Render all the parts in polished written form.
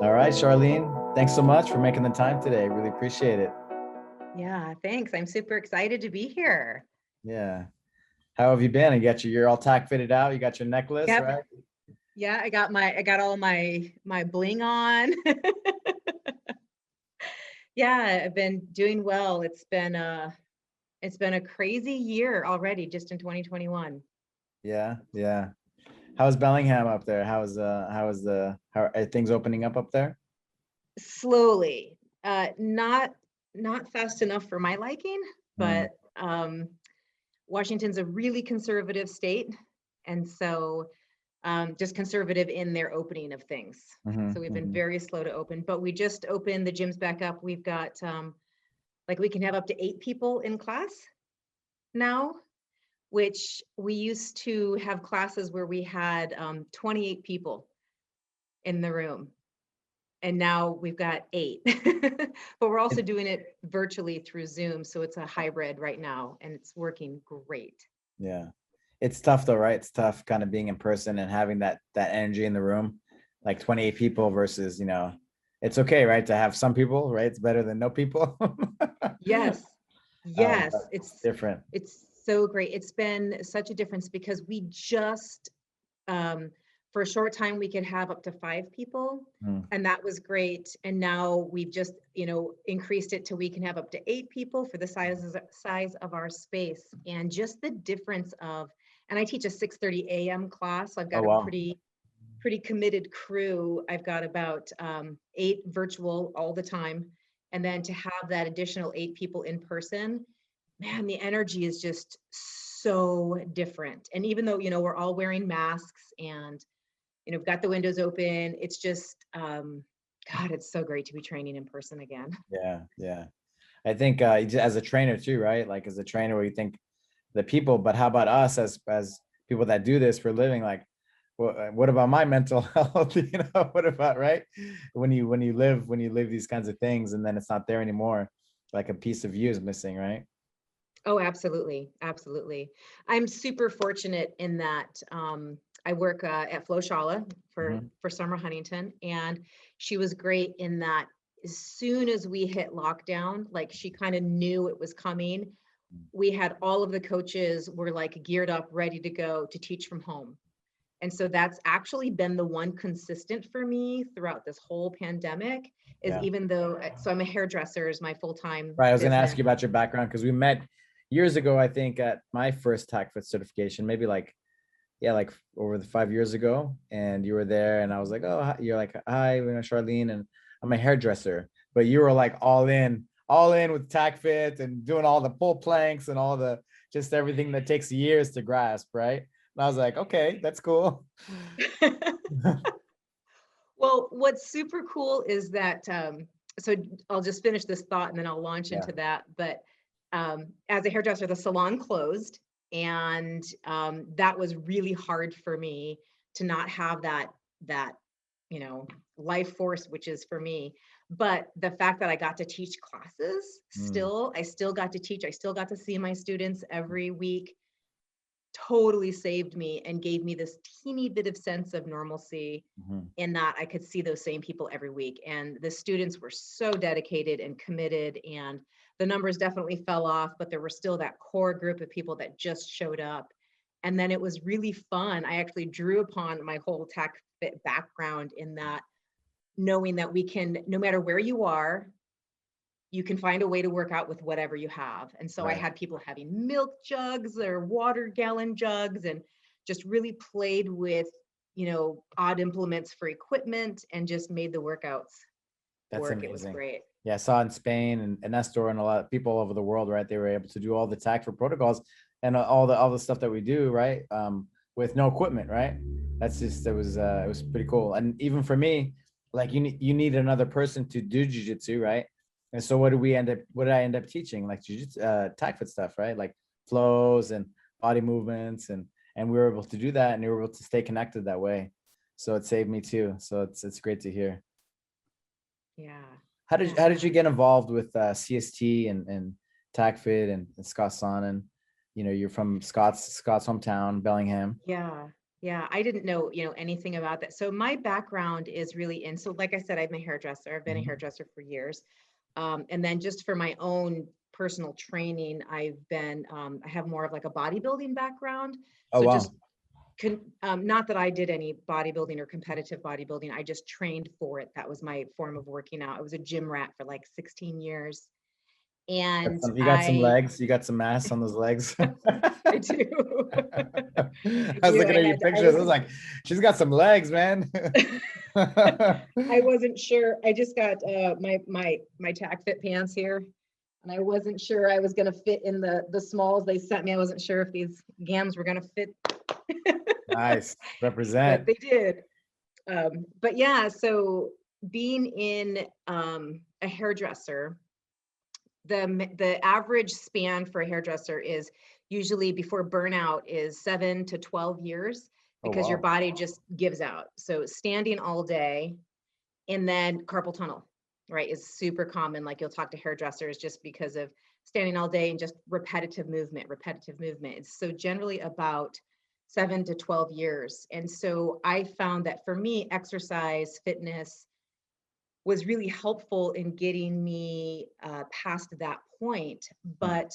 All right, Charlene, thanks so much for making the time today. Really appreciate it. Yeah, thanks. I'm super excited to be here. Yeah. How have you been? You got you're all tack fitted out. You got your necklace, Yep. right? Yeah, I got all my bling on. Yeah, I've been doing well. It's been a crazy year already just in 2021. Yeah, yeah. How's Bellingham up there? How are things opening up there? Slowly. Not fast enough for my liking, Mm, but Washington's a really conservative state. And so just conservative in their opening of things. So we've been hmm. very slow to open, but we just opened the gyms back up. We've got like we can have up to 8 people in class now, which we used to have classes where we had 28 people in the room. And now we've got 8. But we're also And- doing it virtually through Zoom. So it's a hybrid right now and it's working great. Yeah. It's tough though, right? It's tough kind of being in person and having that energy in the room, like 28 people versus, it's okay, right? To have some people, right? It's better than no people. Yes. But Yes. it's different. It's so great. It's been such a difference because we just for a short time we could have up to 5 people Mm, and that was great. And now we've just, increased it to we can have up to 8 people for the size of our space. And just the difference of, and I teach a 6:30 a.m. class. So I've oh got a wow. pretty committed crew. I've got about 8 virtual all the time. And then to have that additional 8 people in person, man, the energy is just so different. And even though, we're all wearing masks and, we've got the windows open, it's just, God, it's so great to be training in person again. Yeah, yeah. I think as a trainer too, right? Like as a trainer, where you think the people, but how about us as people that do this for a living? Like, what about my mental health? What about right when you live these kinds of things, and then it's not there anymore, like a piece of you is missing, right? Oh, absolutely. Absolutely. I'm super fortunate in that I work at Flow Shala Hmm. for Summer Huntington, and she was great in that as soon as we hit lockdown, like she kind of knew it was coming. We had all of the coaches were like geared up, ready to go to teach from home. And so that's actually been the one consistent for me throughout this whole pandemic is Yeah. even though, so I'm a hairdresser is my full-time Right. I was going to ask business. you about your background because we met years ago, I think, at my first TACFIT certification, maybe like, yeah, like over the 5 years ago, and you were there, and I was like, oh, you're like, hi, Charlene, and I'm a hairdresser, but you were like all in with TACFIT and doing all the pull planks and all the just everything that takes years to grasp, right? And I was like, okay, that's cool. Well, what's super cool is that, so I'll just finish this thought and then I'll launch Yeah. into that. But as a hairdresser, the salon closed, and that was really hard for me to not have that life force, which is for me. But the fact that I got to teach classes, Mm, I still got to teach. I still got to see my students every week totally saved me and gave me this teeny bit of sense of normalcy mhm. in that I could see those same people every week. And the students were so dedicated and committed, and the numbers definitely fell off, but there were still that core group of people that just showed up. And then it was really fun. I actually drew upon my whole TACFIT background in that knowing that we can, no matter where you are, you can find a way to work out with whatever you have. And so I Right. had people having milk jugs or water gallon jugs and just really played with, odd implements for equipment and just made the workouts That's work. It was amazing. great. Yeah, I saw in Spain and Estor and a lot of people all over the world, right? They were able to do all the TAC for protocols and all the stuff that we do, right? With no equipment, right? That's just it was pretty cool. And even for me, like you need another person to do jujitsu, right? And so what did I end up teaching? Like jujitsu, TAC fit stuff, right? Like flows and body movements, and we were able to do that, and we were able to stay connected that way. So it saved me too. So it's great to hear. Yeah. How Yeah. did you get involved with CST and TACFIT and Scott Sonnen? You're from Scott's hometown, Bellingham. Yeah. Yeah, I didn't know, anything about that. So my background is really in, so like I said, I'm a hairdresser. I've been a Mhm. hairdresser for years. And then just for my own personal training, I have more of like a bodybuilding background. Oh, So wow. just not that I did any bodybuilding or competitive bodybuilding. I just trained for it. That was my form of working out. I was a gym rat for like 16 years. And You got some legs. You got some mass on those legs. I do. I I was do. looking at your pictures. I was like, she's got some legs, man. I wasn't sure. I just got my TACFIT pants here, and I wasn't sure I was going to fit in the smalls they sent me. I wasn't sure if these gams were going to fit, Nice. Represent. but they did. But yeah, so being in a hairdresser, the average span for a hairdresser is usually before burnout is 7 to 12 years Oh, because your wow. body just gives out. So standing all day, and then carpal tunnel, right, is super common. Like you'll talk to hairdressers just because of standing all day and just repetitive movement. It's so generally about 7 to 12 years. And so I found that for me, exercise, fitness was really helpful in getting me past that point. Mm. But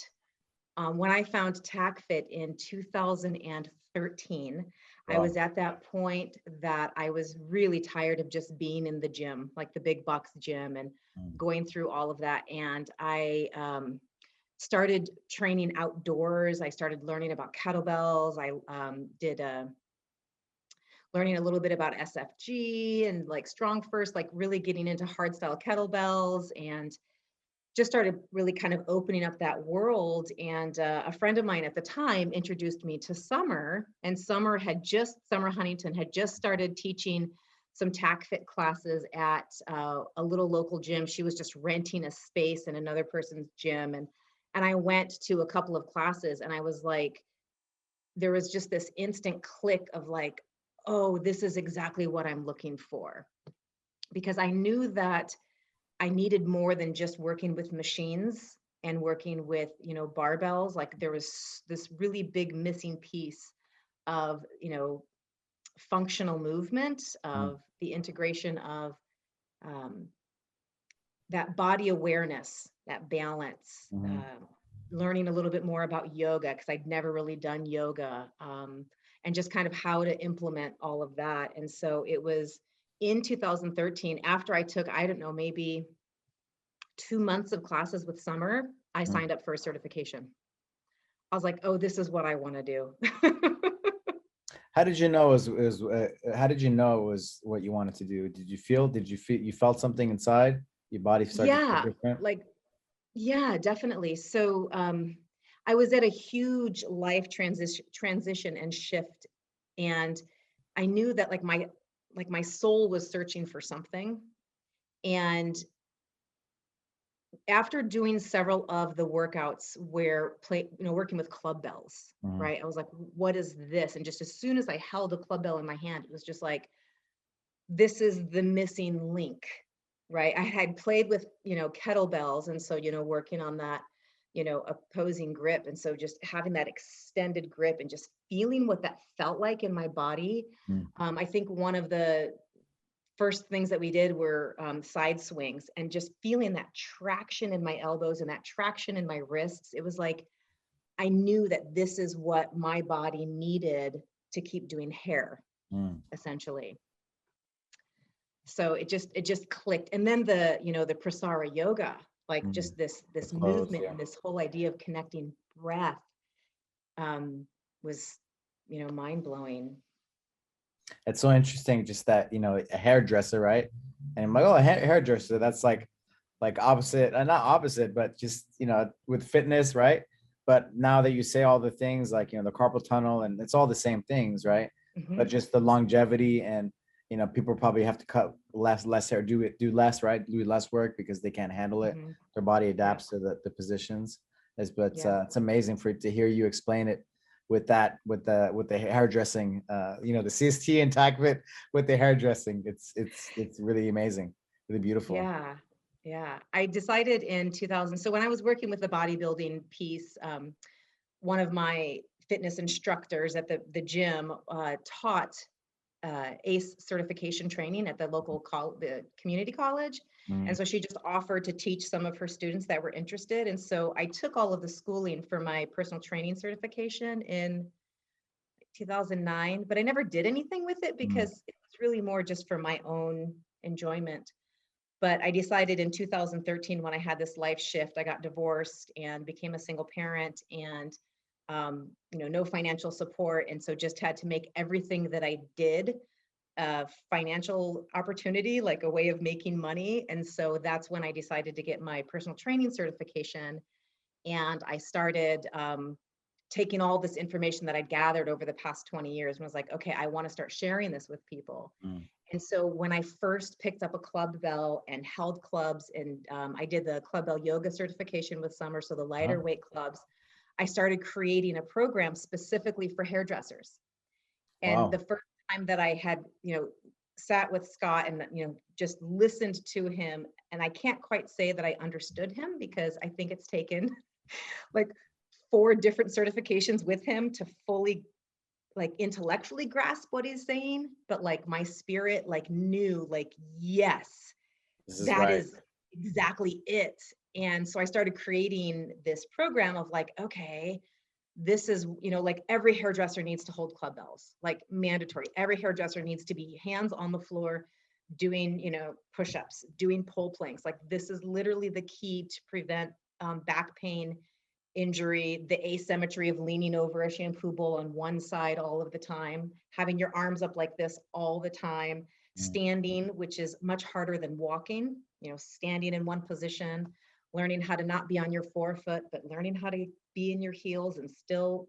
when I found TACFIT in 2013, I Wow. was at that point that I was really tired of just being in the gym, like the big box gym, and Mm. going through all of that. And I started training outdoors. I started learning about kettlebells. I did learning a little bit about SFG and like strong first, like really getting into hard style kettlebells, and just started really kind of opening up that world. And a friend of mine at the time introduced me to Summer, and Summer Huntington had just started teaching some TACFIT classes at a little local gym. She was just renting a space in another person's gym. And I went to a couple of classes, and I was like, there was just this instant click of like, oh, this is exactly what I'm looking for. Because I knew that I needed more than just working with machines and working with, barbells. Like there was this really big missing piece of, functional movement, Mm. of the integration of um, that body awareness, that balance, Mhm. learning a little bit more about yoga because I'd never really done yoga, and just kind of how to implement all of that. And so it was in 2013, after I took, I don't know, maybe 2 months of classes with Summer, I Mm. signed up for a certification. I was like, oh, this is what I want to do. How did you know how did you know it was what you wanted to do? Did you feel you felt something inside? Your body started to feel Yeah, different? like, yeah, definitely. So I was at a huge life transition and shift. And I knew that like my soul was searching for something. And after doing several of the workouts where working with club bells, Mhm. right? I was like, what is this? And just as soon as I held a club bell in my hand, it was just like, this is the missing link, right? I had played with, kettlebells. And so, working on that, opposing grip. And so just having that extended grip and just feeling what that felt like in my body. Mm. I think one of the first things that we did were side swings, and just feeling that traction in my elbows and that traction in my wrists. It was like I knew that this is what my body needed to keep doing hair, Mm. essentially. So it just clicked. And then the Prasara yoga, like Mm. just this The this clothes, movement yeah. and this whole idea of connecting breath um, was mind blowing. It's so interesting, just that, a hairdresser, right? And I'm like, oh, a hairdresser, that's like opposite, not opposite, but just, with fitness, right? But now that you say all the things like, the carpal tunnel, and it's all the same things, right? But Hmm. just the longevity, and, people probably have to cut less hair, do less, right? Do less work because they can't handle it. Hmm. Their body Yep. adapts to the positions. But Yep. it's amazing to hear you explain it with the hairdressing, the CST and TACFIT with the hairdressing. It's really amazing, really beautiful. Yeah. Yeah. I decided in 2000. So when I was working with the bodybuilding piece, one of my fitness instructors at the gym taught ACE certification training at the local the community college. And so she just offered to teach some of her students that were interested. And so I took all of the schooling for my personal training certification in 2009, but I never did anything with it because it was really more just for my own enjoyment. But I decided in 2013, when I had this life shift, I got divorced and became a single parent, and no financial support. And so just had to make everything that I did financial opportunity, like a way of making money. And so that's when I decided to get my personal training certification. And I started taking all this information that I'd gathered over the past 20 years and was like, okay, I want to start sharing this with people. And so when I first picked up a club bell and held clubs, and I did the club bell yoga certification with Summer, so the lighter weight clubs, I started creating a program specifically for hairdressers. And the first time that I had, sat with Scott and, just listened to him, and I can't quite say that I understood him because I think it's taken like 4 different certifications with him to fully like intellectually grasp what he's saying, but like my spirit like knew like, yes, that is exactly it. And so I started creating this program of like, okay, this is, like every hairdresser needs to hold club bells, like mandatory. Every hairdresser needs to be hands on the floor doing, push-ups, doing pole planks. Like this is literally the key to prevent back pain, injury, the asymmetry of leaning over a shampoo bowl on one side all of the time, having your arms up like this all the time, standing, which is much harder than walking, standing in one position, learning how to not be on your forefoot, but learning how to be in your heels and still,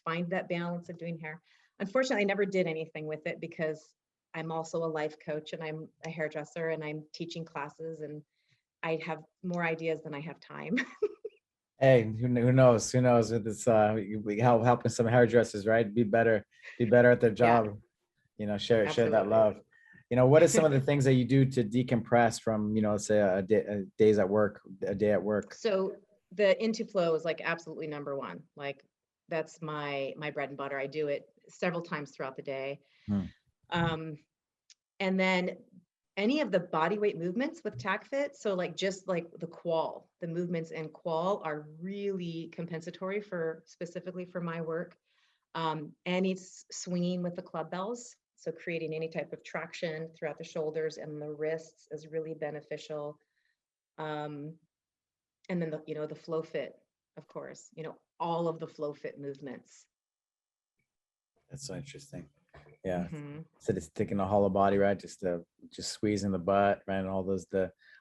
find that balance of doing hair. Unfortunately, I never did anything with it because I'm also a life coach and I'm a hairdresser and I'm teaching classes, and I have more ideas than I have time. Hey, who knows? Who knows with this? We helping some hairdressers, right? Be better at their job. Share that love. What are some of the things that you do to decompress from, say a day at work? So the Into Flow is like absolutely number one. Like that's my bread and butter. I do it several times throughout the day. And then any of the body weight movements with TACFIT, so like just like the movements in qual are really compensatory specifically for my work. Any swinging with the club bells, so creating any type of traction throughout the shoulders and the wrists is really beneficial. And then the Flow Fit, of course, all of the Flow Fit movements. That's so interesting. Yeah. So it's taking the whole body, right? Just squeezing the butt, right? And all those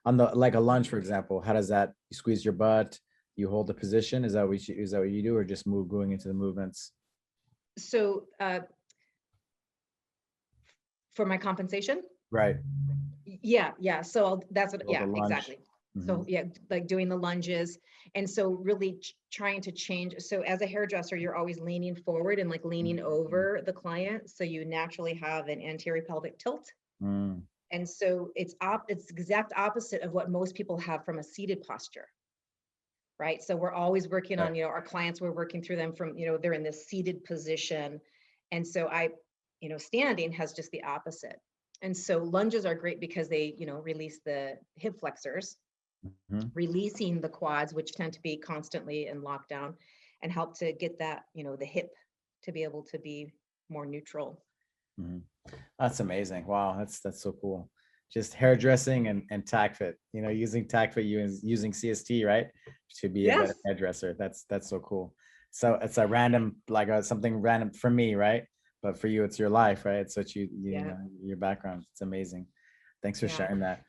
like a lunge, for example, how does that, you squeeze your butt, you hold the position? Is that what you do, or just going into the movements? So for my compensation? Right. Yeah. So that's what, exactly. So yeah, like doing the lunges. And so really trying to change. So as a hairdresser, you're always leaning forward and like leaning over the client. So you naturally have an anterior pelvic tilt. And so it's exact opposite of what most people have from a seated posture. Right. So we're always working on, our clients, we're working through them from, they're in this seated position. And so standing has just the opposite. And so lunges are great because they, release the hip flexors, releasing the quads, which tend to be constantly in lockdown, and help to get that, the hip to be able to be more neutral. That's amazing. Wow. That's so cool. Just hairdressing and TACFIT, using TACFIT, using CST, right? To be a better hairdresser. That's so cool. So it's a random, like something random for me, right? But for you, it's your life, right? It's what you know, your background. It's amazing. Thanks for sharing that.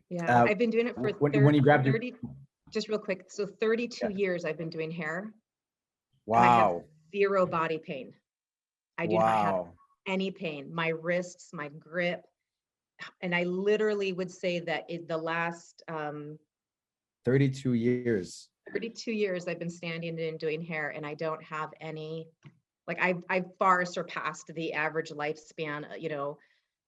Yeah, I've been doing it for when you grabbed 30, just real quick. So 32 years I've been doing hair. Wow. And I have 0 body pain. I do not have any pain. My wrists, my grip. And I literally would say that the last 32 years. 32 years I've been standing and doing hair, and I don't have any, like I've far surpassed the average lifespan,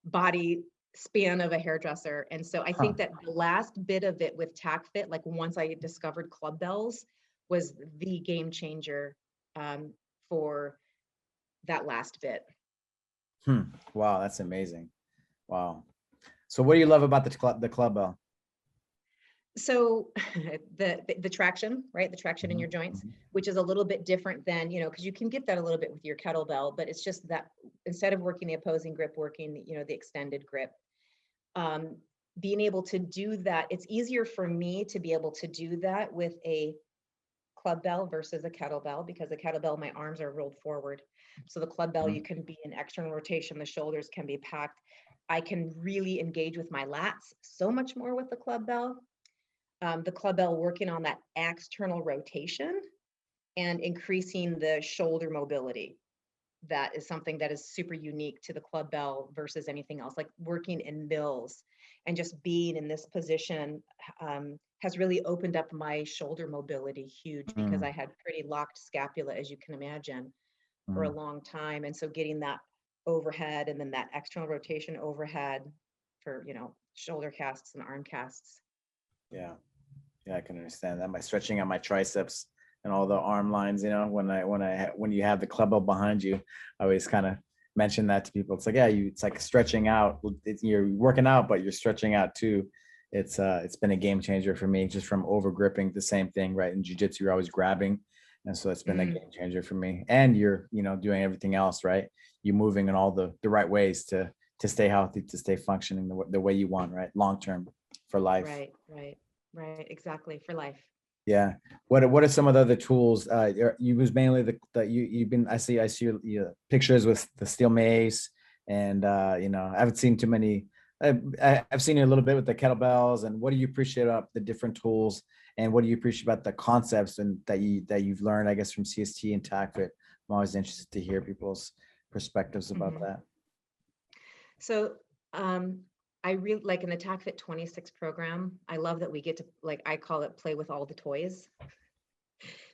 body span of a hairdresser. And so I think that the last bit of it with TACFIT, like once I discovered club bells, was the game changer for that last bit. Wow, that's amazing. Wow. So what do you love about the club bell? So the traction, right? The traction in your joints, which is a little bit different than, because you can get that a little bit with your kettlebell, but it's just that instead of working the opposing grip, working, the extended grip, being able to do that, it's easier for me to be able to do that with a club bell versus a kettlebell, because the kettlebell, my arms are rolled forward. So the club bell, you can be in external rotation, the shoulders can be packed. I can really engage with my lats so much more with the club bell. The club bell working on that external rotation and increasing the shoulder mobility. That is something that is super unique to the club bell versus anything else, like working in mills and just being in this position has really opened up my shoulder mobility huge, because I had pretty locked scapula, as you can imagine, for a long time. And so getting that overhead and then that external rotation overhead for, shoulder casts and arm casts. Yeah. Yeah, I can understand that. My stretching out my triceps and all the arm lines, when you have the club bell behind you, I always kind of mention that to people. It's like, yeah, it's like stretching out. You're working out, but you're stretching out too. It's been a game changer for me, just from over gripping. The same thing, right? In jiu-jitsu, you're always grabbing. And so it's been a game changer for me. And you're, doing everything else, right? You're moving in all the right ways to stay healthy, to stay functioning the way you want, right? Long-term for life. Right. Exactly. For life. Yeah. What are some of the other tools? You use mainly you've been, I see your pictures with the steel mace, and I haven't seen too many. I've seen you a little bit with the kettlebells. And what do you appreciate about the different tools, and what do you appreciate about the concepts and that you've learned, I guess, from CST and TACFIT? I'm always interested to hear people's perspectives about that. So, I really like in the TACFIT 26 program, I love that we get to, like, I call it play with all the toys.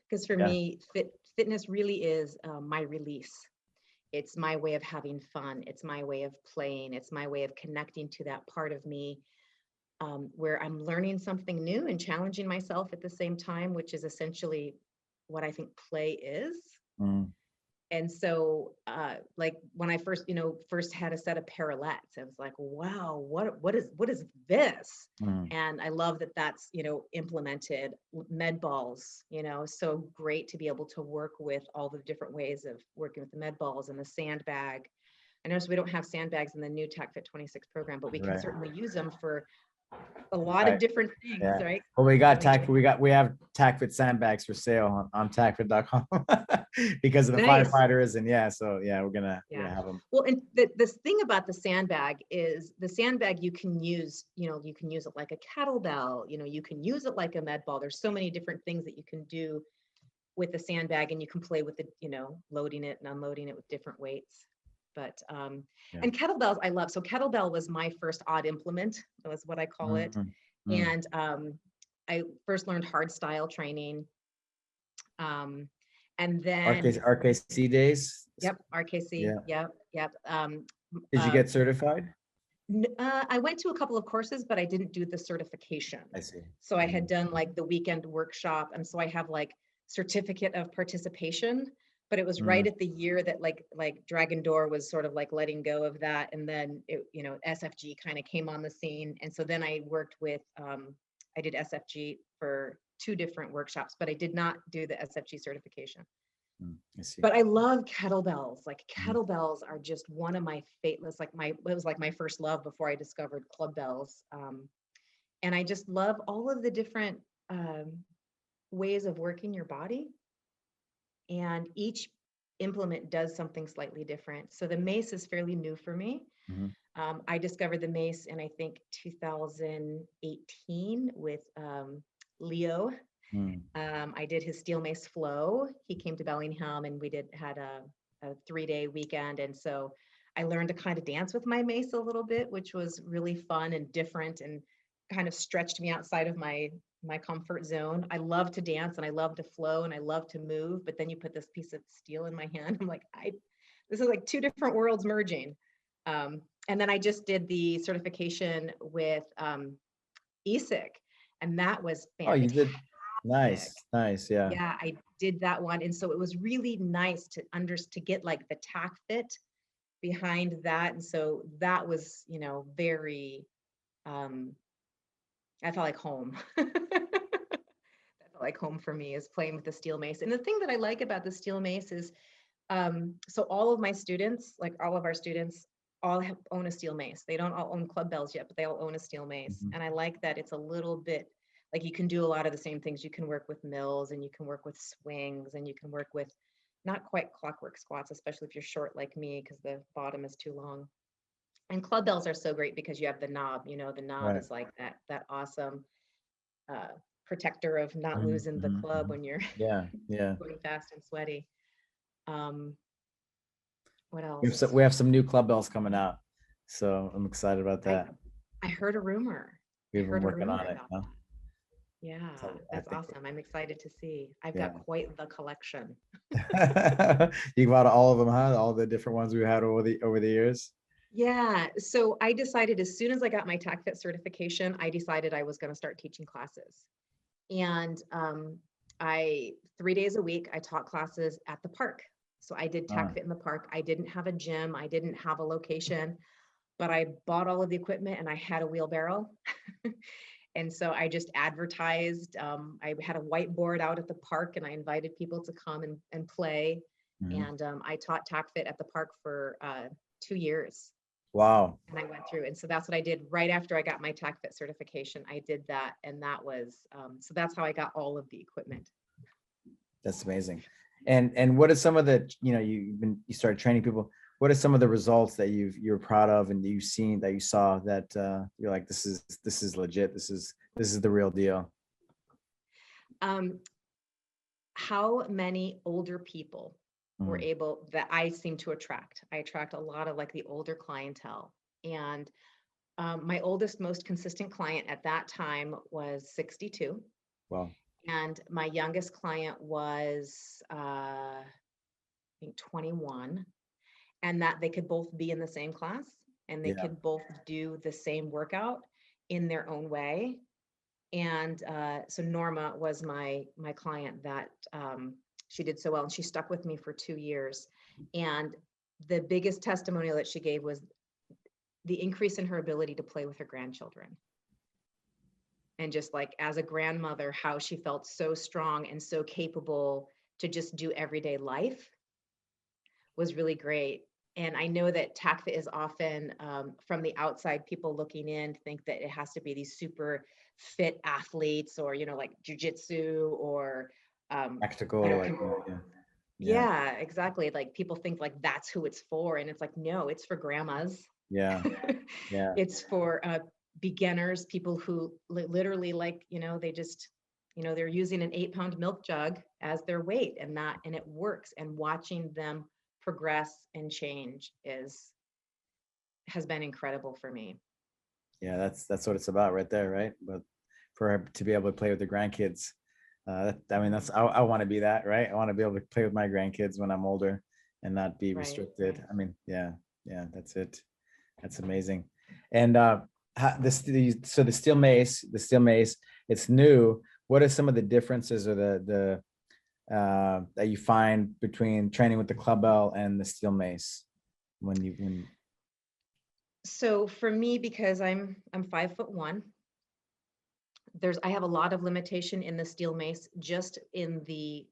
Because for me, fitness really is my release. It's my way of having fun. It's my way of playing. It's my way of connecting to that part of me where I'm learning something new and challenging myself at the same time, which is essentially what I think play is. And so, like when I first had a set of parallettes, I was like, wow, what is this? And I love that that's, implemented. Med balls, so great to be able to work with all the different ways of working with the med balls and the sandbag. I notice we don't have sandbags in the new TACFIT 26 program, but we can certainly use them for a lot of different things, right? Well, we have TACFIT sandbags for sale on TACFIT.com because of the firefighters, and we're gonna have them. Well, and this thing about the sandbag is the sandbag you can use, you can use it like a kettlebell, you can use it like a med ball. There's so many different things that you can do with the sandbag, and you can play with the, loading it and unloading it with different weights. But and kettlebells I love. So kettlebell was my first odd implement. That was what I call it. And I first learned hard style training. And then RKC days. Yep, RKC. Yep. Did you get certified? I went to a couple of courses, but I didn't do the certification. I see. So I had done like the weekend workshop, and so I have like certificate of participation. But it was right at the year that like Dragon Door was sort of like letting go of that. And then, SFG kind of came on the scene. And so then I worked with, I did SFG for 2 different workshops, but I did not do the SFG certification. I see. But I love kettlebells. Like kettlebells are just one of my favorites. It was like my first love before I discovered club bells. And I just love all of the different ways of working your body. And each implement does something slightly different. So the mace is fairly new for me. I discovered the mace in, I think, 2018 with Leo. I did his steel mace Flow. He came to Bellingham, and we had a 3-day weekend. And so I learned to kind of dance with my mace a little bit, which was really fun and different, and kind of stretched me outside of my comfort zone. I love to dance, and I love to flow, and I love to move, but then you put this piece of steel in my hand. I'm like, this is like 2 different worlds merging. And then I just did the certification with ESIC, and that was fantastic. Oh, you did? Nice. Yeah. Yeah, I did that one. And so it was really nice to get like the TACFIT behind that. And so that was, you know, very, I felt like home. That felt like home for me, is playing with the steel mace. And the thing that I like about the steel mace is, so all of my students, like all of our students, own a steel mace. They don't all own club bells yet, but they all own a steel mace. Mhm. And I like that it's a little bit like you can do a lot of the same things. You can work with mills, and you can work with swings, and you can work with not quite clockwork squats, especially if you're short like me, because the bottom is too long. And club bells are so great because you have the knob. You know, the knob Right. is like that awesome uh, protector of not Mhm, losing the mhm, club mhm. when you're Yeah, yeah. going fast and sweaty. Um, what We else? have some new club bells coming out, so I'm excited about I that. I heard a rumor. I We've been heard a working rumor on it, about huh? that. Yeah, So I that's think, awesome. I'm excited to see. I've got yeah. quite the collection. You bought all of them, huh? All the different ones we had over the years. Yeah, so I decided as soon as I got my TACFIT certification, I decided I was going to start teaching classes. And I 3 days a week I taught classes at the park. So I did Ah, TACFIT in the park. I didn't have a gym. I didn't have a location, but I bought all of the equipment and I had a wheelbarrow. And so I just advertised. I had a whiteboard out at the park, and I invited people to come and play. mhm. And I taught TACFIT at the park for 2 years. Wow, And I went through. And so that's what I did right after I got my TACFIT certification. I did that. And that was, so that's how I got all of the equipment. that's amazing. And what are some of the, you started training people. What are some of the results that you're proud of and you've seen that you saw that you're like, this is legit. This is the real deal. Um, how many older people were Mhm. able that I seem to attract? I attract a lot of like the older clientele. And my oldest, most consistent client at that time was 62. Well, And my youngest client was, I think, 21. And that they could both be in the same class, and they yeah. could both do the same workout in their own way. And so Norma was my client that she did so well, and she stuck with me for 2 years. And the biggest testimonial that she gave was the increase in her ability to play with her grandchildren. And just like as a grandmother, how she felt so strong and so capable to just do everyday life was really great. And I know that TACFIT is often, from the outside, people looking in think that it has to be these super fit athletes, or, you know, like jujitsu, or, you know, Practical, like, yeah, yeah, yeah, exactly. Like people think like that's who it's for. And it's like, no, it's for grandmas. yeah, yeah, It's for beginners, people who literally, like, you know, they just, you know, they're using an 8-pound milk jug as their weight, and it works. And watching them progress and change has been incredible for me. yeah. That's what it's about right there, right? But for her to be able to play with the grandkids, I mean, I want to be that, right? I want to be able to play with my grandkids when I'm older and not be Right, restricted. right. I mean, yeah, yeah, that's it. That's amazing. And so the steel mace, it's new. What are some of the differences or the that you find between training with the club bell and the steel mace when So for me, because I'm 5'1", I have a lot of limitation in the steel mace, just in the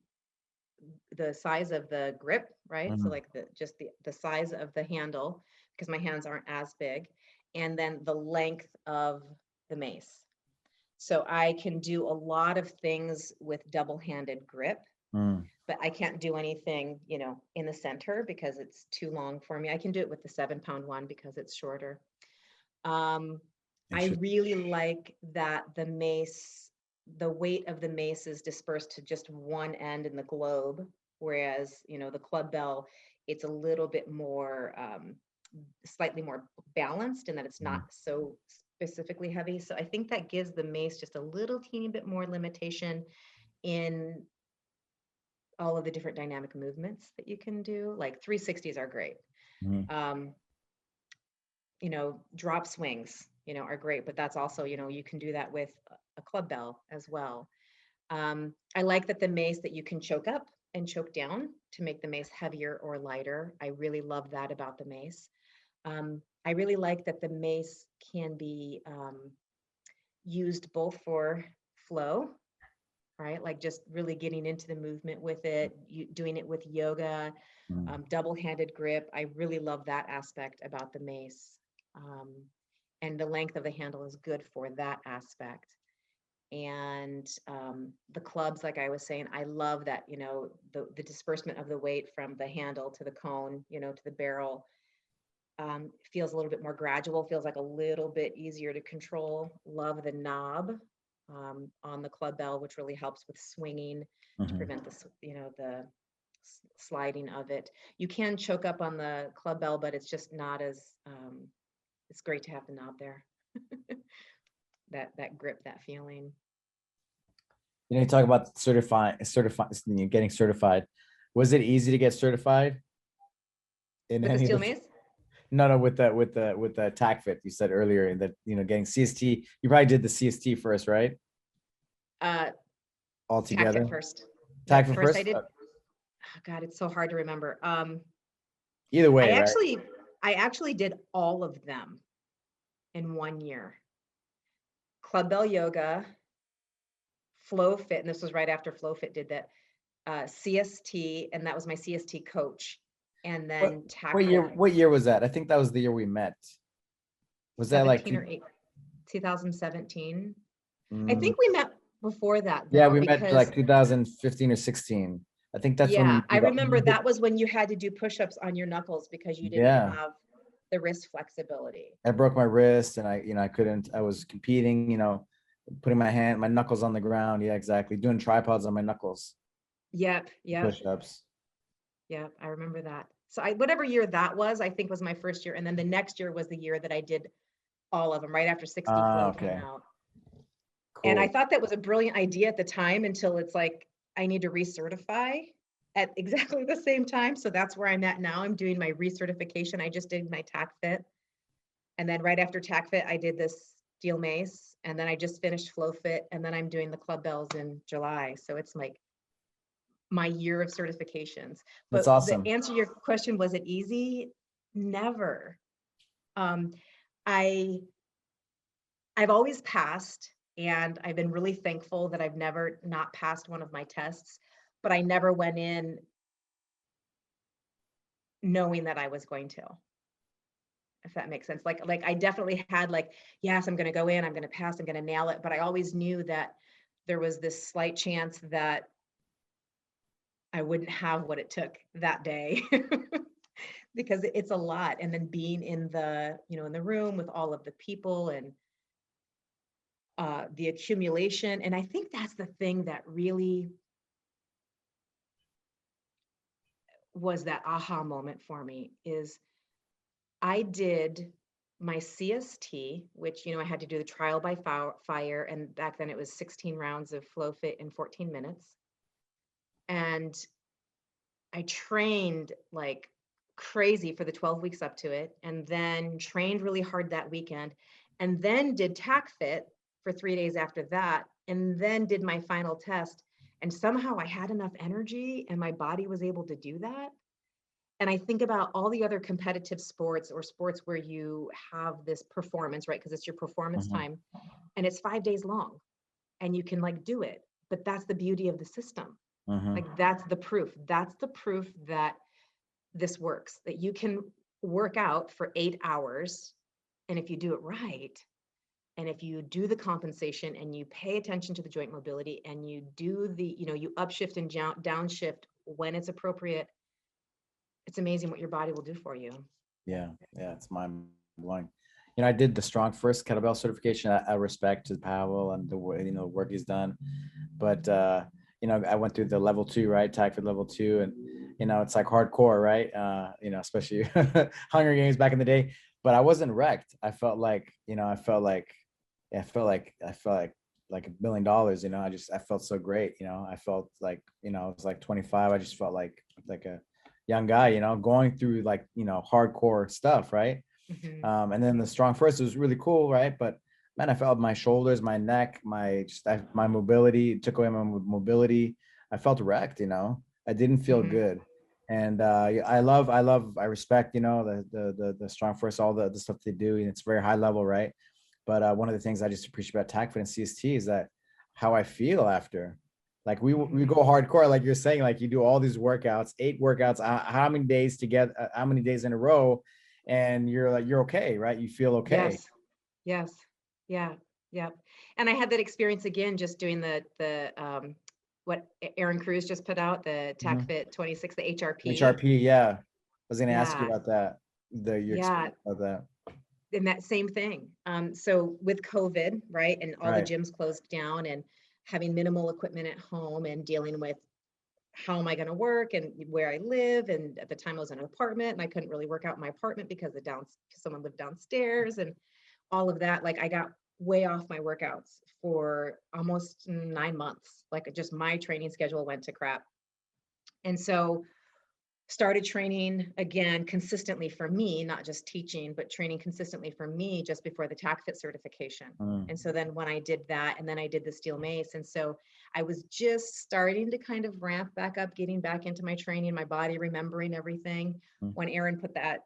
size of the grip, right? So Mhm. like the size of the handle, because my hands aren't as big, and then the length of the mace. So I can do a lot of things with double-handed grip, Mm. but I can't do anything, you know, in the center because it's too long for me. I can do it with the 7-pound one because it's shorter. Um, I Interesting. really like that the weight of the mace is dispersed to just one end in the globe, whereas, you know, the club bell, it's a little bit more, slightly more balanced, in that it's not Mhm. so specifically heavy. So I think that gives the mace just a little teeny bit more limitation in all of the different dynamic movements that you can do. Like 360s are great. Mhm. Um, you know, drop swings, you know, are great, but that's also, you know, you can do that with a club bell as well. I like that the mace that you can choke up and choke down to make the mace heavier or lighter. I really love that about the mace. I really like that the mace can be used both for flow, right? Like just really getting into the movement with it, doing it with yoga, double-handed grip. I really love that aspect about the mace. And the length of the handle is good for that aspect. And the clubs, like I was saying, I love that, you know, the disbursement of the weight from the handle to the cone, you know, to the barrel, feels a little bit more gradual, feels like a little bit easier to control. Love the knob on the club bell, which really helps with swinging to prevent the, you know, the sliding of it. You can choke up on the club bell, but it's just not as, it's great to have the knob there. that grip, that feeling. You know, you talk about getting certified. Was it easy to get certified? In With the any steel of the, mace? no, with the TACFIT, you said earlier that, you know, getting CST, you probably did the CST first, right? All together. TACFIT first. TACFIT First first? I did. Oh God, it's so hard to remember. Either way, I actually did all of them in 1 year. Club Bell Yoga, Flow Fit, and this was right after Flow Fit did that, CST, and that was my CST coach. And then TACFIT. What year was that? I think that was the year we met. Was that like 2017? I think we met before that though, yeah, we met like 2015 or 16. I think that's when yeah, I remember that was when you had to do push-ups on your knuckles because you didn't have the wrist flexibility. I broke my wrist and I was competing, you know, putting my knuckles on the ground. Yeah, exactly. Doing tripods on my knuckles. Yep. Push-ups. Yep, I remember that. So whatever year that was, I think was my first year. And then the next year was the year that I did all of them, right after 60 Flow came out. Cool. And I thought that was a brilliant idea at the time until it's like, I need to recertify at exactly the same time. So that's where I'm at now. I'm doing my recertification. I just did my TACFIT. And then right after TACFIT, I did this steel mace. And then I just finished Flow Fit. And then I'm doing the club bells in July. So it's like my year of certifications. But that's awesome. To answer your question, was it easy? Never. I've always passed, and I've been really thankful that I've never not passed one of my tests, but I never went in knowing that I was going to, if that makes sense. Like I definitely had like, yes, I'm going to go in, I'm going to pass, I'm going to nail it. But I always knew that there was this slight chance that I wouldn't have what it took that day because it's a lot. And then being in the, you know, in the room with all of the people and the accumulation. And I think that's the thing that really was that aha moment for me is I did my CST, which, you know, I had to do the trial by fire. And back then it was 16 rounds of Flow Fit in 14 minutes. And I trained like crazy for the 12 weeks up to it, and then trained really hard that weekend, and then did TACFIT for 3 days after that, and then did my final test. And somehow I had enough energy and my body was able to do that. And I think about all the other competitive sports or sports where you have this performance, right? Because it's your performance time and it's 5 days long and you can like do it. But that's the beauty of the system. Like that's the proof. That's the proof that this works, that you can work out for 8 hours. And if you do it right, and if you do the compensation and you pay attention to the joint mobility and you do the, you know, you upshift and downshift when it's appropriate, it's amazing what your body will do for you. Yeah, it's mind blowing. You know, I did the strong first kettlebell certification. I respect to Powell and the, you know, work he's done, but you know, I went through the level 2, right? TACFIT level 2, and you know, it's like hardcore, right? You know, especially Hunger Games back in the day. But I wasn't wrecked. I felt like, you know, I felt like $1 billion. You know, I felt so great. You know, I felt like, you know, I was like 25. I just felt like a young guy, you know, going through like, you know, hardcore stuff, right? And then the strong first was really cool, right? But man, I felt my shoulders, my neck, my mobility, it took away my mobility. I felt wrecked, you know. I didn't feel Mhm. good. And I respect, you know, the strong force, all the stuff they do, and it's very high level, right? But one of the things I just appreciate about TACFIT and CST is that how I feel after. Like we Mhm. go hardcore, like you're saying, like you do all these workouts, 8 workouts, how many days together, how many days in a row, and you're like, you're okay, right? You feel okay. Yes. Yes. Yeah. Yeah. And I had that experience again, just doing what Aaron Cruz just put out, the Mhm. TACFIT 26, the HRP. HRP, yeah. I was gonna ask you Yeah. about that. Your Yeah. experience about that. And that same thing. So with COVID, right, and all the Right. gyms closed down and having minimal equipment at home and dealing with how am I going to work and where I live. And at the time I was in an apartment and I couldn't really work out in my apartment because someone lived downstairs and all of that. Like I got way off my workouts for almost 9 months. Like just my training schedule went to crap. And so started training again consistently for me, not just teaching, but training consistently for me just before the TACFIT certification. Mm. And so then when I did that, and then I did the steel mace. And so I was just starting to kind of ramp back up, getting back into my training, my body, remembering everything. Mm. When Aaron put that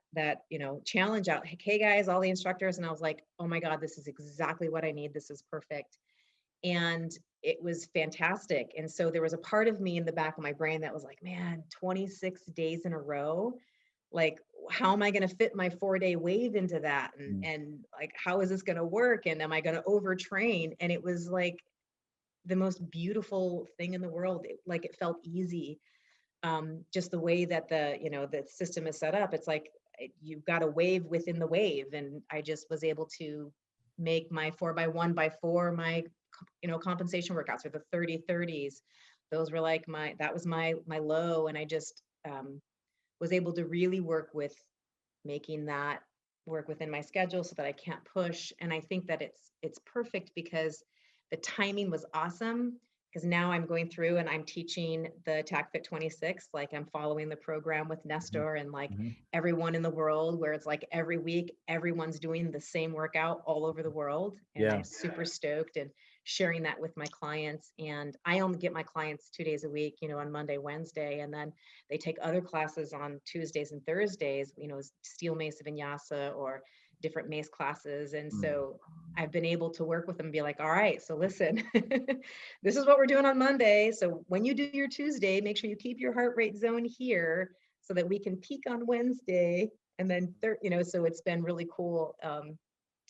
challenge out, hey guys, all the instructors, and I was like, oh my God, this is exactly what I need. This is perfect. And it was fantastic. And so there was a part of me in the back of my brain that was like, man, 26 days in a row, like how am I going to fit my 4-day wave into that, and Mm. and like how is this going to work, and am I going to overtrain? And it was like the most beautiful thing in the world. Like it felt easy. Just the way that the system is set up, it's like you've got a wave within the wave, and I just was able to make my 4x1x4 my compensation workouts, or the 30-30s. Those were like that was my low, and I just was able to really work with making that work within my schedule so that I can't push. And I think that it's perfect because the timing was awesome, because now I'm going through and I'm teaching the TACFIT 26. Like I'm following the program with Mhm. Nestor and like Mhm. everyone in the world, where it's like every week everyone's doing the same workout all over the world. And Yeah. I'm super stoked and sharing that with my clients. And I only get my clients 2 days a week, on Monday, Wednesday, and then they take other classes on Tuesdays and Thursdays, steel mace vinyasa or different mace classes. And Mm. so I've been able to work with them and be like, all right, so listen, this is what we're doing on Monday. So when you do your Tuesday, make sure you keep your heart rate zone here so that we can peak on Wednesday. And then, so it's been really cool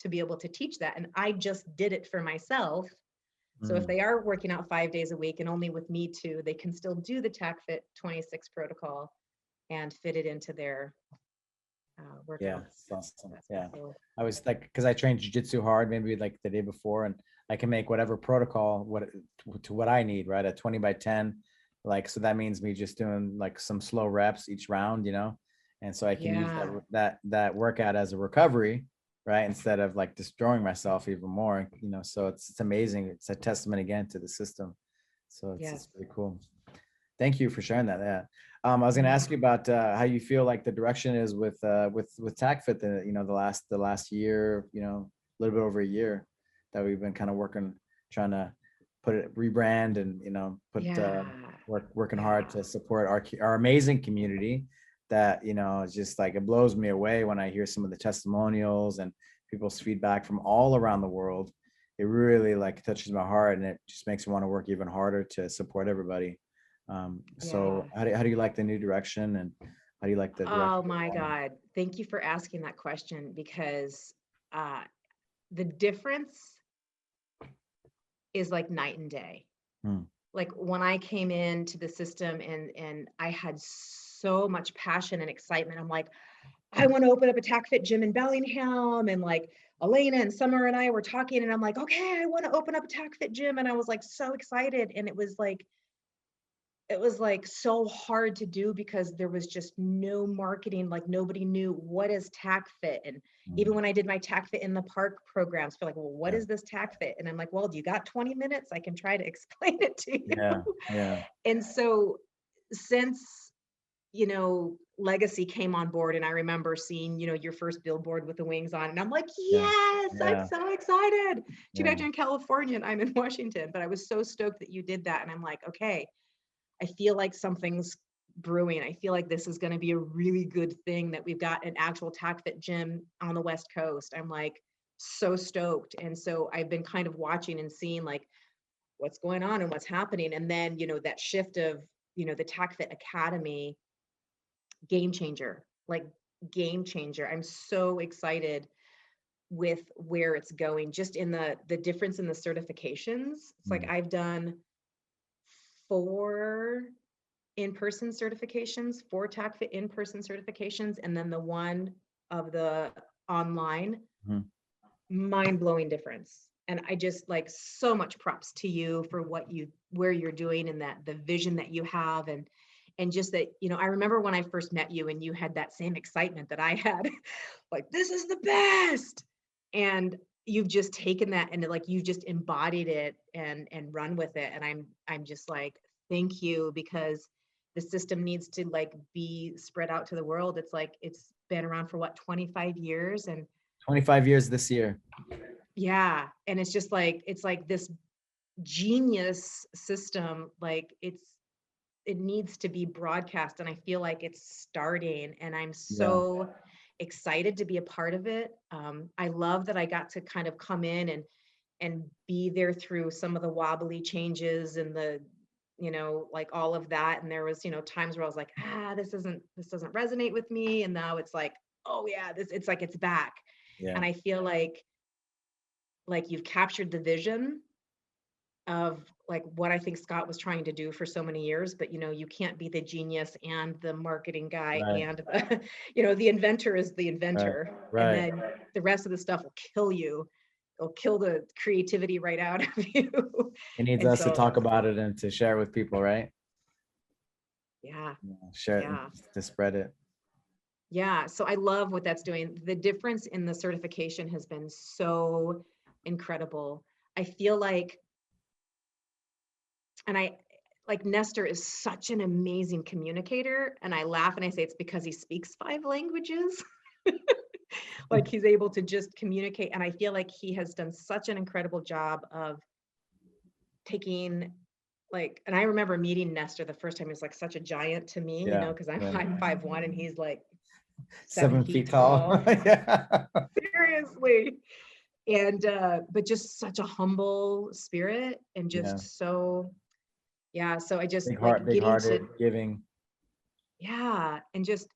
to be able to teach that. And I just did it for myself. So if Mm. they are working out 5 days a week and only with me too, they can still do the TACFIT 26 protocol and fit it into their Yeah, workouts. it's awesome. That's pretty Yeah. cool. I was like, because I trained jujitsu hard, maybe like the day before, and I can make whatever protocol to what I need, right? At 20x10. Like, so that means me just doing like some slow reps each round, you know? And so I can use Yeah. that workout as a recovery, right? Instead of like destroying myself even more, you know. So it's amazing. It's a testament again to the system. So it's Yes. pretty cool. Thank you for sharing that. Yeah. I was going to Yeah. ask you about how you feel like the direction is with TACFIT. The last year, a little bit over a year that we've been kind of trying to rebrand, and put Yeah. working hard Yeah. to support our amazing community. That it's just like it blows me away when I hear some of the testimonials and people's feedback from all around the world. It really like touches my heart, and it just makes me want to work even harder to support everybody. So Yeah. how do you like the new direction, and how do you like the Oh direction we're my going? God. Thank you for asking that question, because uh, the difference is like night and day. Hmm. Like when I came into the system and I had so much passion and excitement, I'm like, I want to open up a TACFIT gym in Bellingham. And like Elena and Summer and I were talking, and I'm like, okay, I want to open up a TACFIT gym. And I was like so excited. And it was like so hard to do because there was just no marketing. Like nobody knew what is TACFIT. And even Hmm. when I did my TACFIT in the park programs, feel like, well, what Yeah. is this TACFIT? And I'm like, well, do you got 20 minutes? I can try to explain it to you. Yeah. Yeah. And so since Legacy came on board, and I remember seeing, your first billboard with the wings on, and I'm like, Yeah. yes, I'm Yeah. so excited. Too bad Yeah. you're in California and I'm in Washington, but I was so stoked that you did that. And I'm like, okay, I feel like something's brewing. I feel like this is going to be a really good thing, that we've got an actual TACFIT gym on the West Coast. I'm like so stoked. And so I've been kind of watching and seeing like what's going on and what's happening. And then, that shift of, the TACFIT Academy, game changer, like game changer. I'm so excited with where it's going, just in the difference in the certifications. It's like I've done 4 in-person certifications, 4 TACFIT in-person certifications, and then the one of the online. Mind-blowing difference. And I just like, so much props to you for where you're doing, and that the vision that you have, and just that, I remember when I first met you and you had that same excitement that I had, like, this is the best. And you've just taken that, and like, you just embodied it and run with it. And I'm just like, thank you, because the system needs to like be spread out to the world. It's like, it's been around for what, 25 years, and 25 years this year. yeah. And it's just like, it's like this genius system, like it needs to be broadcast, and I feel like it's starting, and I'm so excited to be a part of it. I love that I got to kind of come in and be there through some of the wobbly changes and the, like all of that. And there was, times where I was like, this doesn't resonate with me. And now it's like, oh yeah, it's like, it's back. And I feel like you've captured the vision of like what I think Scott was trying to do for so many years. But you can't be the genius and the marketing guy and the, the inventor is the inventor, and then the rest of the stuff will kill you. It'll kill the creativity right out of you. It needs And us to so, talk about it and to share with people, right? yeah, Share it yeah, to spread it. yeah. So I love what that's doing. The difference in the certification has been so incredible. I feel like, and I like, Nestor is such an amazing communicator, and I laugh and I say it's because he speaks 5 languages. Like, he's able to just communicate, and I feel like he has done such an incredible job of taking like, and I remember meeting Nestor the first time. He was like such a giant to me, because I'm 5'1" and he's like 7 feet tall. Yeah. Seriously. And but just such a humble spirit, and just so, yeah. So I just Big like heart, big getting hearted, to, giving. yeah. And just,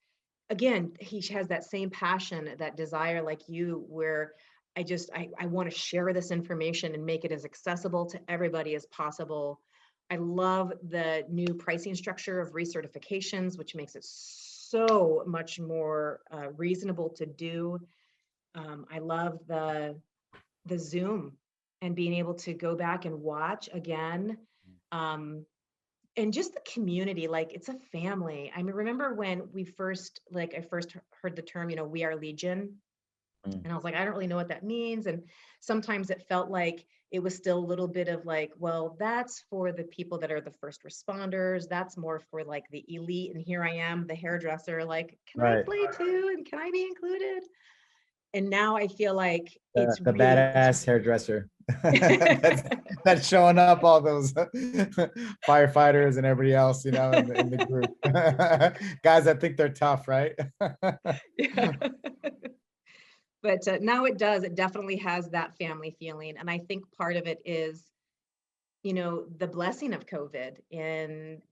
again, he has that same passion, that desire like you, where I want to share this information and make it as accessible to everybody as possible. I love the new pricing structure of recertifications, which makes it so much more reasonable to do. I love the Zoom and being able to go back and watch again. And just the community, like, it's a family. I mean, remember when we first, like, I first heard the term, we are Legion. And I was like, I don't really know what that means. And sometimes it felt like it was still a little bit of like, well, that's for the people that are the first responders. That's more for like the elite. And here I am, the hairdresser, like, can I play too? And can I be included? And now I feel like it's The really, badass hairdresser that's showing up, all those firefighters and everybody else, in the group. Guys that think they're tough, right? yeah. But now it definitely has that family feeling. And I think part of it is, the blessing of COVID and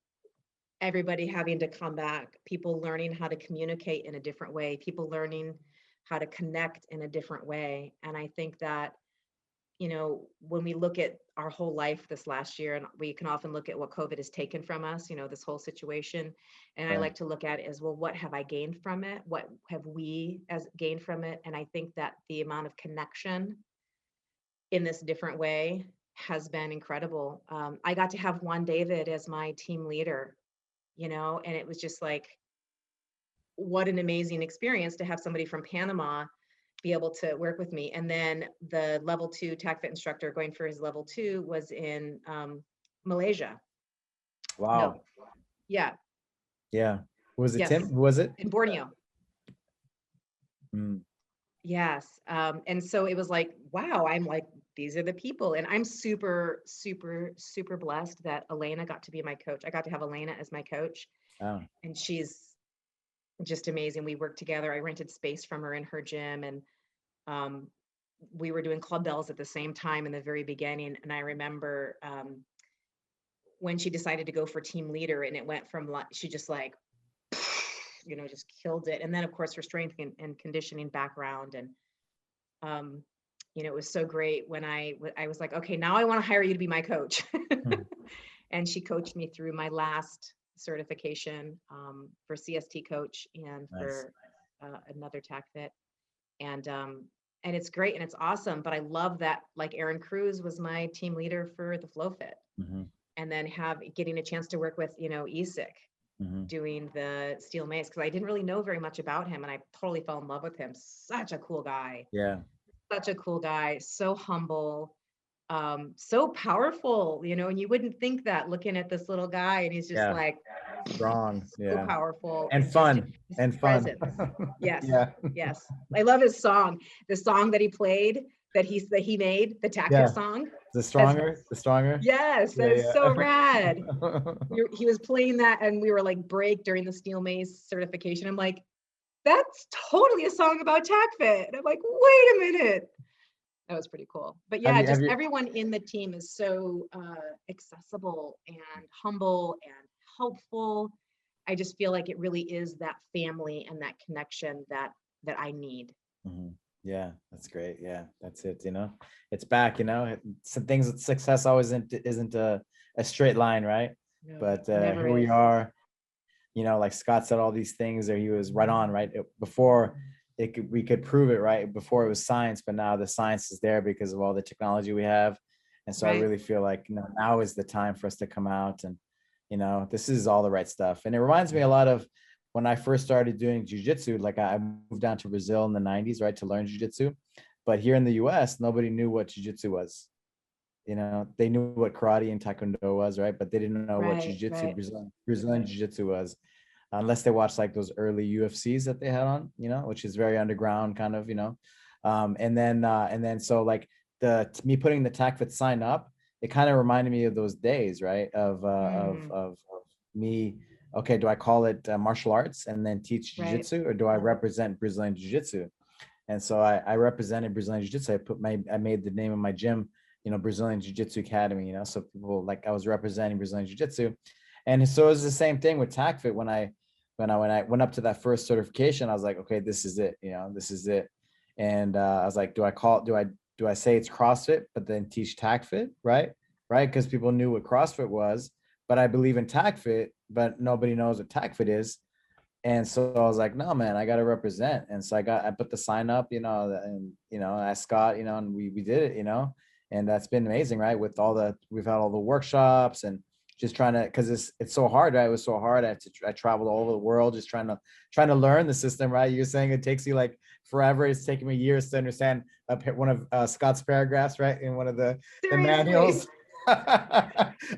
everybody having to come back, people learning how to communicate in a different way, people learning how to connect in a different way. And I think that, when we look at our whole life this last year, and we can often look at what COVID has taken from us, this whole situation. And I like to look at it as, well, what have I gained from it? What have we as gained from it? And I think that the amount of connection in this different way has been incredible. I got to have Juan David as my team leader, and it was just like, what an amazing experience to have somebody from Panama be able to work with me. And then the level 2 TACFIT instructor going for his level 2 was in Malaysia. Wow. No. Yeah. Yeah. Was it Yes, Tim? Who was it? in Borneo. Mm, Yes. And so it was like, wow, I'm like, these are the people. And I'm super, super, super blessed that Elena got to be my coach. I got to have Elena as my coach, oh, and she's just amazing. We worked together. I rented space from her in her gym, and um, we were doing club bells at the same time in the very beginning. And I remember when she decided to go for team leader, and it went from like, she just like, just killed it. And then of course her strength and conditioning background, and um, it was so great when I was like, okay, now I want to hire you to be my coach. hmm, And she coached me through my last certification for CST coach and nice. for another TACFIT. And it's great and it's awesome. But I love that, like, Aaron Cruz was my team leader for the Flow Fit, Hmm. and then getting a chance to work with, Isik Hmm. doing the steel mace, because I didn't really know very much about him, and I totally fell in love with him. Such a cool guy. Yeah. Such a cool guy, so humble, so powerful, and you wouldn't think that looking at this little guy, and he's just Yeah. like Strong. so Yeah. powerful, And and just fun. his And fun. presence. Yes, Yeah. yes. I love his song. The song that he played, that he made, the TACFIT Yeah. song. The That's stronger. The stronger. Yes, that Yeah. is so rad. Yeah. He was playing that, and we were like break during the steel mace certification. I'm like, that's totally a song about TACFIT. And I'm like, wait a minute. That was pretty cool. But Have yeah, you? Have just you? everyone in the team is so accessible and humble and helpful. I just feel like it really is that family and that connection that I need. Mhm. Yeah, that's great. Yeah, that's it. It's back. Some things with success always isn't a straight line, right? No, But never here we is. are. Like Scott said, all these things, or he was right on, right? Before we could prove it, right? Before it was science, but now the science is there because of all the technology we have. And so I Right. really feel like, now is the time for us to come out, and, this is all the right stuff. And it reminds me a lot of when I first started doing jujitsu. Like, I moved down to Brazil in the 90s, right, to learn jujitsu. But here in the US, nobody knew what jujitsu was. They knew what karate and taekwondo was, right? But they didn't know what Right. jujitsu, Right. Brazilian jiu-jitsu was, unless they watched like those early UFCs that they had on, which is very underground kind of, and then so like me putting the TACFIT sign up, it kind of reminded me of those days, right? Mm, Of me. Okay, do I call it martial arts and then teach right. jiu-jitsu, or do I represent Brazilian jiu-jitsu? And so I represented Brazilian Jiu-Jitsu. I made the name of my gym, Brazilian Jiu-Jitsu Academy, so people, like, I was representing Brazilian Jiu-Jitsu. And so it was the same thing with TACFIT. When I went up to that first certification, I was like, okay, this is it, this is it. And I was like, do I say it's CrossFit, but then teach TACFIT, right? Right. Because people knew what CrossFit was, but I believe in TACFIT, but nobody knows what TACFIT is. And so I was like, no, man, I got to represent. And so I put the sign up, and, I asked Scott, and we did it, and that's been amazing, right? We've had all the workshops, and just trying to, cause it's so hard, right? It was so hard. I traveled all over the world, just trying to learn the system, right? You're saying it takes you like forever. It's taken me years to understand one of Scott's paragraphs, right? In one of the Seriously. manuals.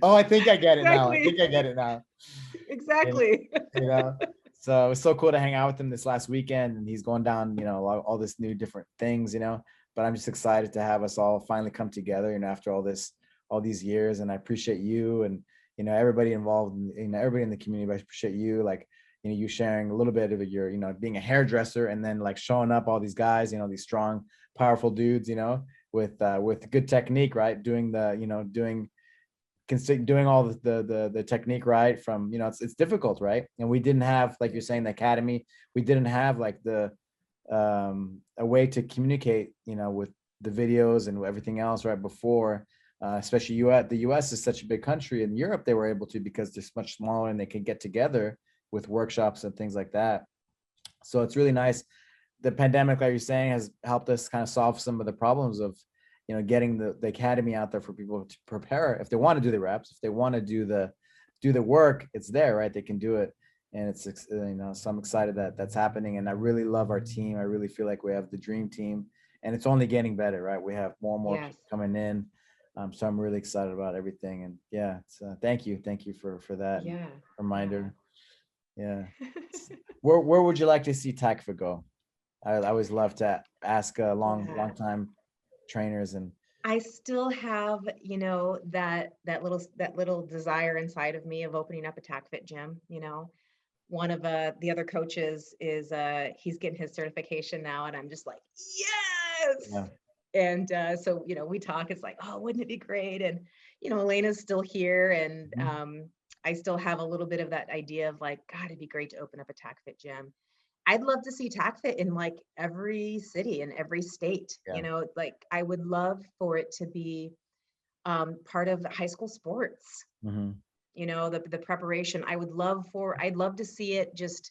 Oh, I think I get it now. I Exactly. think I get it now. And, Exactly. you know, so it was so cool to hang out with him this last weekend, and he's going down, all this new different things, but I'm just excited to have us all finally come together, after all these years. And I appreciate you, and, everybody involved, everybody in the community. I appreciate you, like, you sharing a little bit of your, being a hairdresser, and then like showing up all these guys, these strong, powerful dudes, with good technique, right? Doing all the technique right from, it's difficult, right? And we didn't have, like you're saying, the academy. We didn't have like a way to communicate, with the videos and everything else right before, especially the US is such a big country. In Europe, they were able to, because they're much smaller, and they can get together with workshops and things like that. So it's really nice. The pandemic, like you're saying, has helped us kind of solve some of the problems of, getting the academy out there for people to prepare. If they want to do the reps, if they want to do the work, it's there, right? They can do it. And it's, so I'm excited that that's happening. And I really love our team. I really feel like we have the dream team, and it's only getting better, right? We have more and more Yes. people coming in. So I'm really excited about everything. And yeah, thank you for that Yeah. reminder. Yeah. Where would you like to see TACFIT go? I always love to ask long time trainers, and I still have, you know, that little desire inside of me of opening up a TACFIT gym. You know, one of the other coaches is he's getting his certification now, and I'm just like, yes. yeah. And so, you know, we talk. It's like, oh, wouldn't it be great? And you know, Elena's still here, and Mhm. I still have a little bit of that idea of like, God, it'd be great to open up a TACFIT gym. I'd love to see TACFIT in like every city in every state. Yeah. You know, like I would love for it to be part of high school sports. Hmm. You know, the preparation. I'd love to see it just.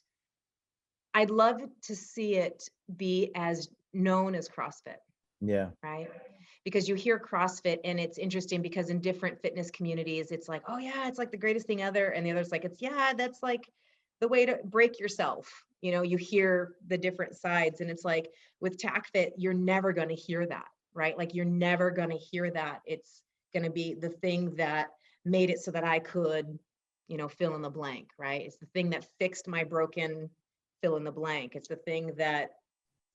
I'd love to see it be as known as CrossFit, Yeah. right? Because you hear CrossFit and it's interesting because in different fitness communities, it's like, oh yeah, it's like the greatest thing ever. And the other's like, it's yeah, that's like the way to break yourself. You know, you hear the different sides. And it's like with TACFIT, you're never going to hear that, right? Like you're never going to hear that. It's going to be the thing that made it so that I could, you know, fill in the blank, right? It's the thing that fixed my broken fill in the blank. It's the thing that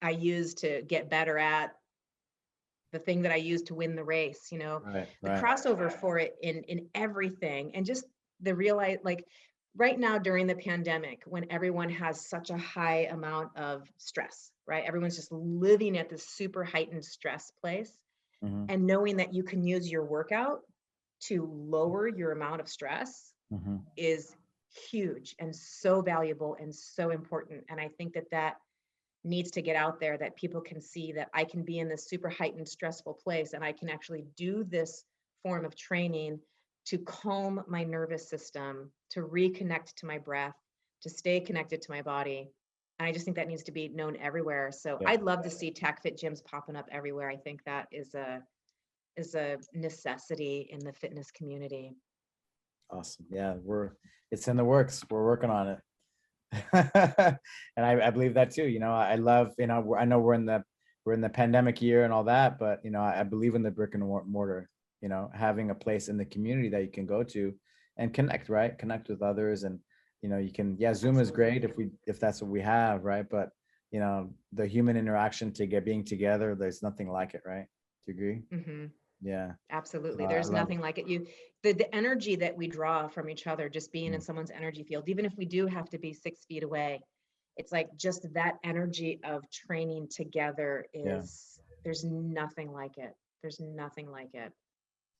I used to get better at, the thing that I used to win the race, you know, Right. the Right. crossover for it in everything. And just the realize like right now during the pandemic, when everyone has such a high amount of stress, right? Everyone's just living at this super heightened stress place. Hmm. And knowing that you can use your workout to lower your amount of stress Hmm. is huge and so valuable and so important. And I think that that needs to get out there, that people can see that I can be in this super heightened stressful place and I can actually do this form of training to calm my nervous system, to reconnect to my breath, to stay connected to my body. And I just think that needs to be known everywhere. So Yeah. I'd love to see TACFIT gyms popping up everywhere. I think that is a necessity in the fitness community. Awesome. Yeah. It's in the works. We're working on it. And I believe that too. You know, I love, you know, I know we're in the pandemic year and all that, but you know, I believe in the brick and mortar, you know, having a place in the community that you can go to and connect, right? Connect with others. And, you know, you can, yeah, Zoom is great if that's what we have, right? But, you know, the human interaction being together, there's nothing like it, right? Do you agree? Mm-hmm. Yeah. Absolutely. I There's love, nothing like it. The energy that we draw from each other, just being in mm, someone's energy field, even if we do have to be 6 feet away, it's like just that energy of training together yeah. there's nothing like it. There's nothing like it.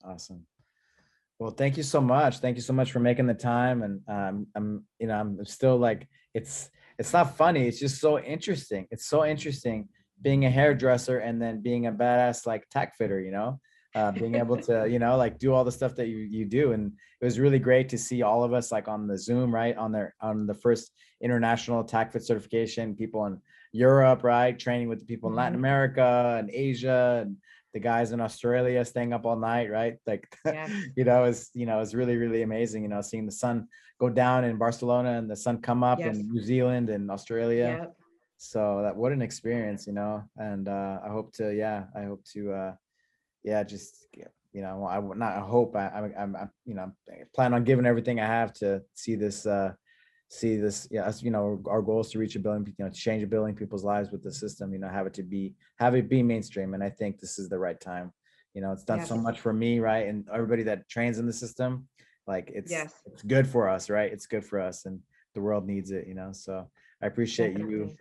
Awesome. Well, thank you so much. Thank you so much for making the time. And you know, I'm still like, it's not funny. It's just so interesting. It's so interesting being a hairdresser and then being a badass like tack fitter, you know, being able to, you know, like do all the stuff that you do. And it was really great to see all of us like on the Zoom, right? On the first international tack fit certification, people in Europe, right? Training with the people in Latin Mhm. America and Asia, and the guys in Australia staying up all night, right? Like, Yes. it's really, really amazing, you know, seeing the sun go down in Barcelona and the sun come up Yes. in New Zealand and Australia. Yep. So that what an experience, you know. And I hope to just, you know, I would not I hope I'm you know, I plan on giving everything I have to see this. Yeah, you know, our goal is to reach a billion, you know, to change a billion people's lives with the system, you know, have it be mainstream. And I think this is the right time. You know, it's done so Yes. much for me, right? And everybody that trains in the system, like Yes. it's good for us, right? It's good for us, and the world needs it, you know. So I appreciate you, Definitely.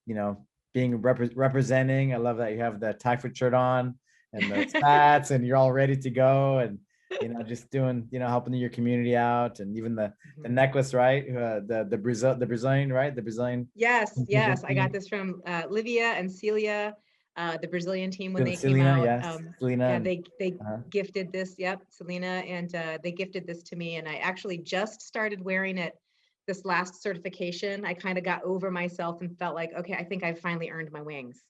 you know, being representing. I love that you have the TACFIT shirt on and the spats, and you're all ready to go. And you know, just doing, you know, helping your community out, and even the Mhm. necklace, right? The Brazilian, right? The Brazilian Yes, contingent yes. I got team. this from Livia and Celia, the Brazilian team when they came Selena, out. yes, Selena, Yeah, and they uh gifted this. Yep, Selena, and they gifted this to me, and I actually just started wearing it this last certification. I kind of got over myself and felt like, okay, I think I've finally earned my wings.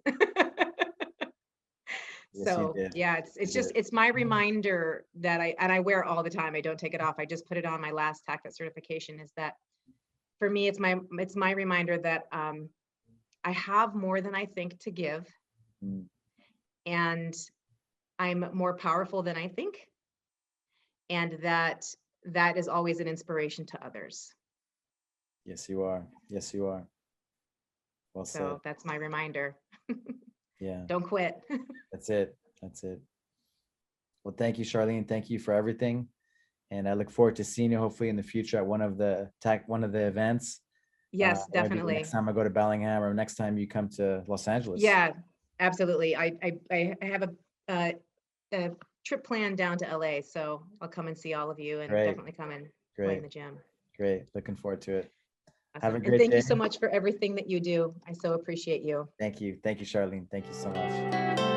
yes, you So did. yeah, You it's just did. it's my reminder that I wear it all the time. I don't take it off. I just put it on my last TACFIT certification. Is that for me? It's my reminder that I have more than I think to give, Mm, and I'm more powerful than I think, and that is always an inspiration to others. Yes, you are. Yes, you are. Well said. So that's my reminder. Yeah, Don't quit. that's it. That's it. Well, thank you, Charlene. Thank you for everything. And I look forward to seeing you hopefully in the future at one of the events. Yes, Maybe the next definitely. time I go to Bellingham or next time you come to Los Angeles. Yeah, absolutely. I have a trip planned down to LA, so I'll come and see all of you and Great, definitely come and play in great, the gym. great. Looking forward to it. Have a Awesome. And great thank day. you so much for everything that you do. I so appreciate you. Thank you. Thank you, Charlene. Thank you so much.